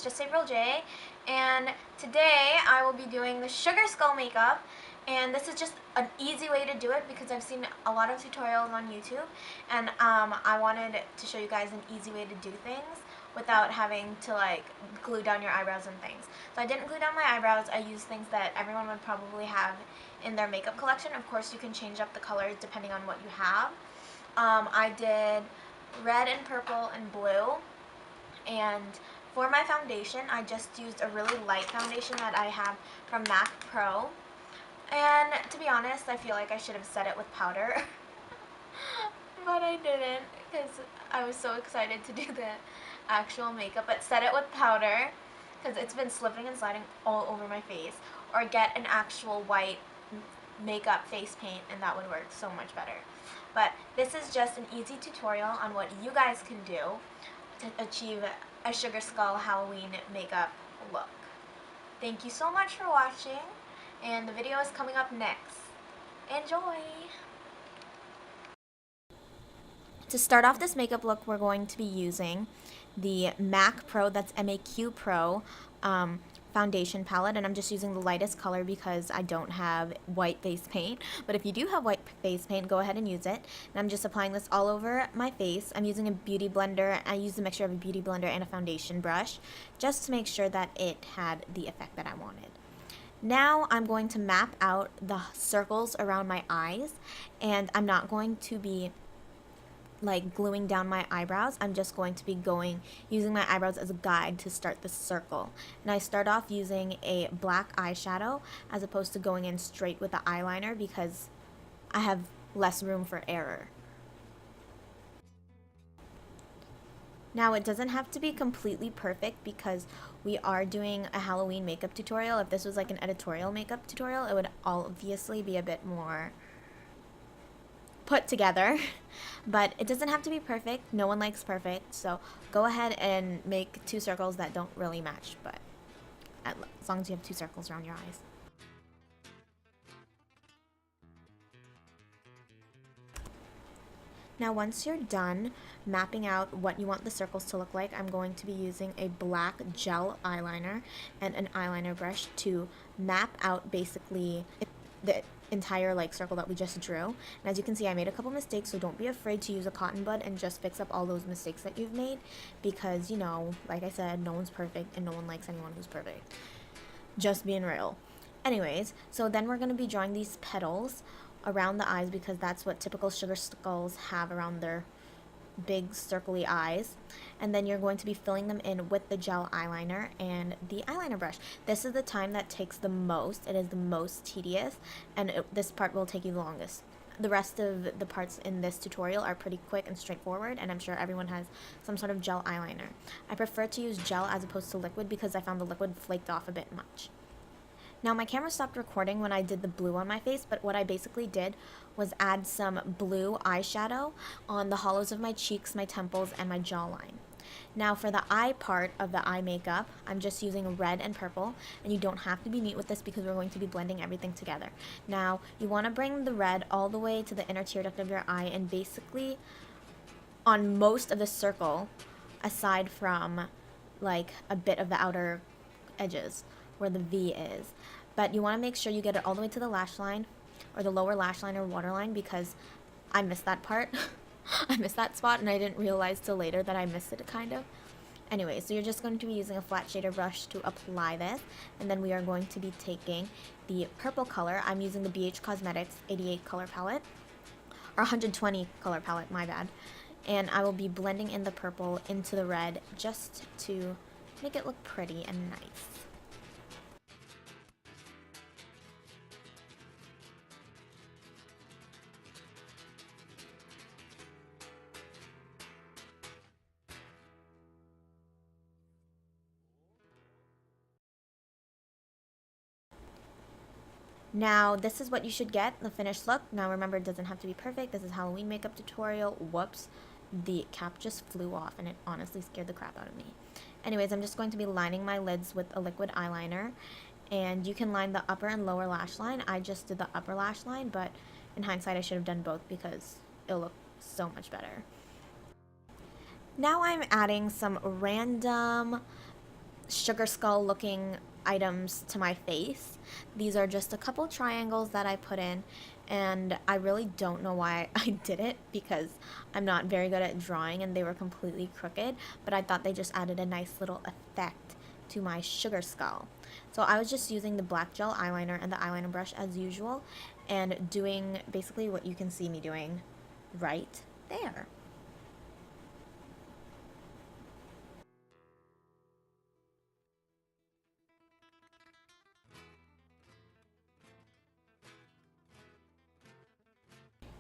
Jesy J, and today I will be doing the Sugar Skull makeup, and this is just an easy way to do it because I've seen a lot of tutorials on YouTube, and I wanted to show you guys an easy way to do things without having to like glue down your eyebrows and things. So I didn't glue down my eyebrows. I used things that everyone would probably have in their makeup collection. Of course, you can change up the colors depending on what you have. I did red and purple and blue, and for my foundation I just used a really light foundation that I have from MAC Pro, and to be honest I feel like I should have set it with powder but I didn't because I was so excited to do the actual makeup, but set it with powder because it's been slipping and sliding all over my face, or get an actual white makeup face paint and that would work so much better. But this is just an easy tutorial on what you guys can do to achieve a Sugar Skull Halloween makeup look. Thank you so much for watching, and the video is coming up next. Enjoy! To start off this makeup look, we're going to be using the MAC Pro, that's MAQ Pro, foundation palette, and I'm just using the lightest color because I don't have white face paint. But if you do have white face paint, go ahead and use it. And I'm just applying this all over my face. I'm using a beauty blender. I used a mixture of a beauty blender and a foundation brush just to make sure that it had the effect that I wanted. Now I'm going to map out the circles around my eyes, and I'm not going to be like gluing down my eyebrows. I'm just going to be using my eyebrows as a guide to start the circle. And I start off using a black eyeshadow as opposed to going in straight with the eyeliner because I have less room for error. Now it doesn't have to be completely perfect because we are doing a Halloween makeup tutorial. If this was like an editorial makeup tutorial, it would obviously be a bit more put together, but it doesn't have to be perfect. No one likes perfect, so go ahead and make two circles that don't really match, but as long as you have two circles around your eyes. Now once you're done mapping out what you want the circles to look like, I'm going to be using a black gel eyeliner and an eyeliner brush to map out basically the entire like circle that we just drew. And as you can see, I made a couple mistakes, so don't be afraid to use a cotton bud and just fix up all those mistakes that you've made, because, you know, like I said, no one's perfect and no one likes anyone who's perfect. Just being real. Anyways, so then we're going to be drawing these petals around the eyes because that's what typical sugar skulls have around their big circly eyes, and then you're going to be filling them in with the gel eyeliner and the eyeliner brush. This is the time that takes the most. It is the most tedious, and this part will take you the longest. The rest of the parts in this tutorial are pretty quick and straightforward, and I'm sure everyone has some sort of gel eyeliner. I prefer to use gel as opposed to liquid because I found the liquid flaked off a bit much. Now my camera stopped recording when I did the blue on my face, but what I basically did was add some blue eyeshadow on the hollows of my cheeks, my temples, and my jawline. Now for the eye part of the eye makeup, I'm just using red and purple, and you don't have to be neat with this because we're going to be blending everything together. Now you want to bring the red all the way to the inner tear duct of your eye, and basically on most of the circle, aside from like a bit of the outer edges where the V is. But you want to make sure you get it all the way to the lash line, or the lower lash line or waterline, because I missed that part. I missed that spot and I didn't realize till later that I missed it kind of. Anyway, so you're just going to be using a flat shader brush to apply this, and then we are going to be taking the purple color. I'm using the BH Cosmetics 88 color palette, or 120 color palette, my bad. And I will be blending in the purple into the red just to make it look pretty and nice. Now, this is what you should get, the finished look. Now, remember, it doesn't have to be perfect. This is Halloween makeup tutorial. Whoops. The cap just flew off, and it honestly scared the crap out of me. Anyways, I'm just going to be lining my lids with a liquid eyeliner. And you can line the upper and lower lash line. I just did the upper lash line, but in hindsight, I should have done both because it'll look so much better. Now I'm adding some random sugar skull looking items to my face. These are just a couple triangles that I put in, and I really don't know why I did it because I'm not very good at drawing and they were completely crooked, but I thought they just added a nice little effect to my sugar skull. So I was just using the black gel eyeliner and the eyeliner brush as usual and doing basically what you can see me doing right there.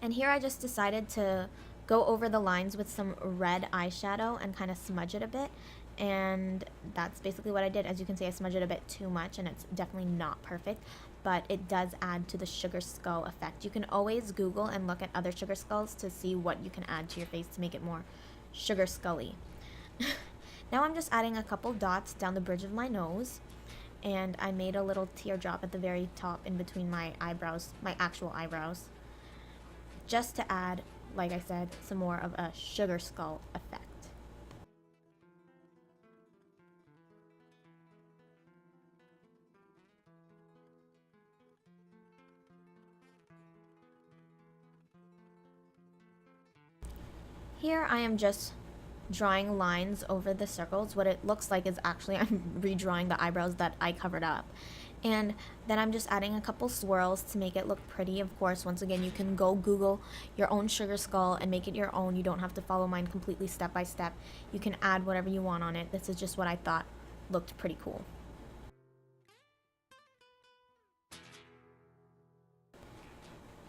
And here I just decided to go over the lines with some red eyeshadow and kind of smudge it a bit. And that's basically what I did. As you can see, I smudged it a bit too much and it's definitely not perfect, but it does add to the sugar skull effect. You can always Google and look at other sugar skulls to see what you can add to your face to make it more sugar scully. Now I'm just adding a couple dots down the bridge of my nose, and I made a little teardrop at the very top in between my eyebrows, my actual eyebrows, just to add, like I said, some more of a sugar skull effect. Here I am just drawing lines over the circles. What it looks like is actually I'm redrawing the eyebrows that I covered up. And then I'm just adding a couple swirls to make it look pretty. Of course, once again, you can go Google your own sugar skull and make it your own. You don't have to follow mine completely step by step. You can add whatever you want on it. This is just what I thought looked pretty cool.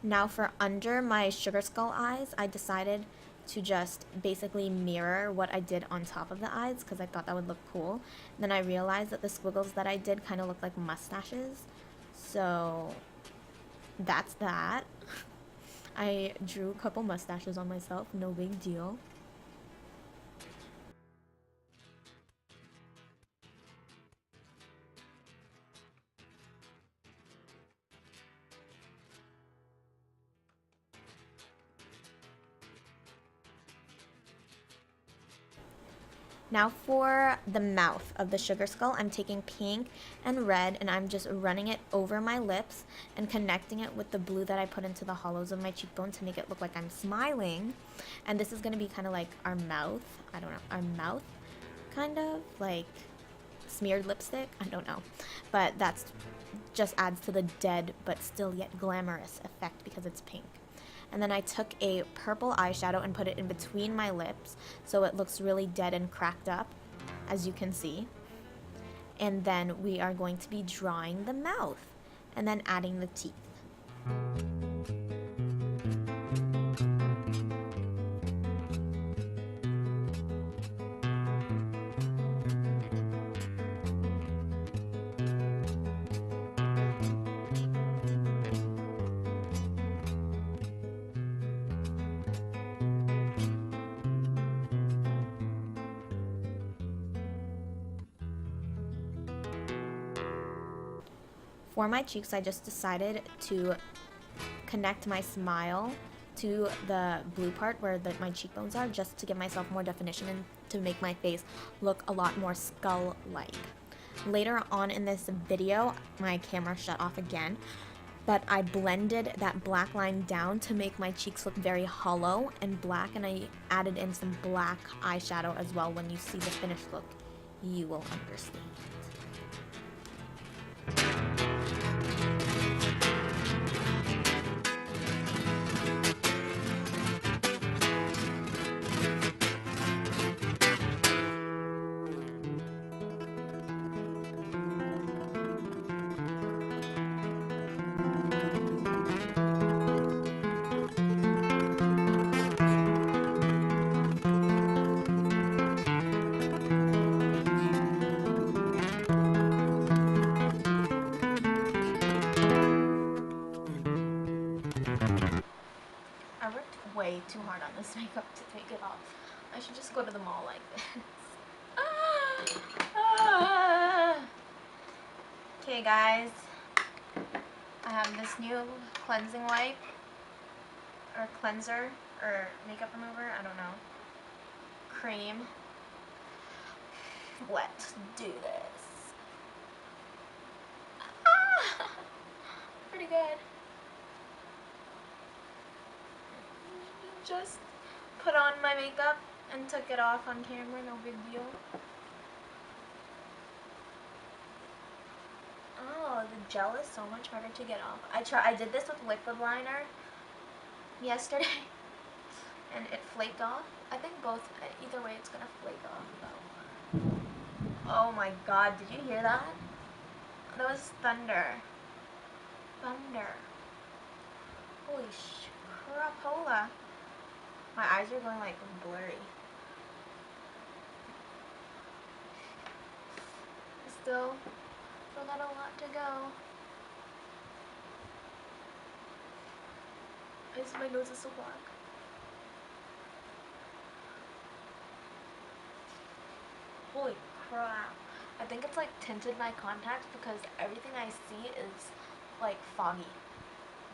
Now for under my sugar skull eyes, I decided to just basically mirror what I did on top of the eyes because I thought that would look cool. Then I realized that the squiggles that I did kind of look like mustaches. So that's that. I drew a couple mustaches on myself, no big deal. Now for the mouth of the sugar skull, I'm taking pink and red and I'm just running it over my lips and connecting it with the blue that I put into the hollows of my cheekbone to make it look like I'm smiling. And this is going to be kind of like our mouth. I don't know, our mouth kind of like smeared lipstick. I don't know. But that's just adds to the dead but still yet glamorous effect because it's pink. And then I took a purple eyeshadow and put it in between my lips so it looks really dead and cracked up, as you can see. And then we are going to be drawing the mouth and then adding the teeth. For my cheeks, I just decided to connect my smile to the blue part where my cheekbones are, just to give myself more definition and to make my face look a lot more skull-like. Later on in this video, my camera shut off again, but I blended that black line down to make my cheeks look very hollow and black, and I added in some black eyeshadow as well. When you see the finished look, you will understand. Way too hard on this makeup to take it off. I should just go to the mall like this. Okay guys, I have this new cleansing wipe or cleanser or makeup remover, I don't know, cream Let's do this. Ah! Pretty good. Just put on my makeup and took it off on camera, no big deal. Oh, the gel is so much harder to get off. I did this with liquid liner yesterday and it flaked off. I think both, either way it's gonna flake off though. Oh my god, did you hear that? That was thunder. Thunder. Holy crapola. My eyes are going like blurry. Still got a lot to go. My nose is so black. Holy crap. I think it's like tinted my contacts because everything I see is like foggy.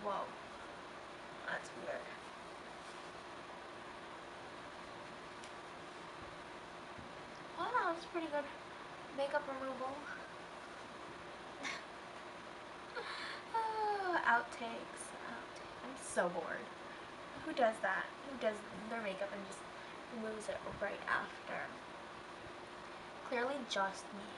Whoa. That's weird. Wow, that was pretty good makeup removal. Oh, outtakes. I'm so bored. Who does that? Who does their makeup and just removes it right after? Clearly just me.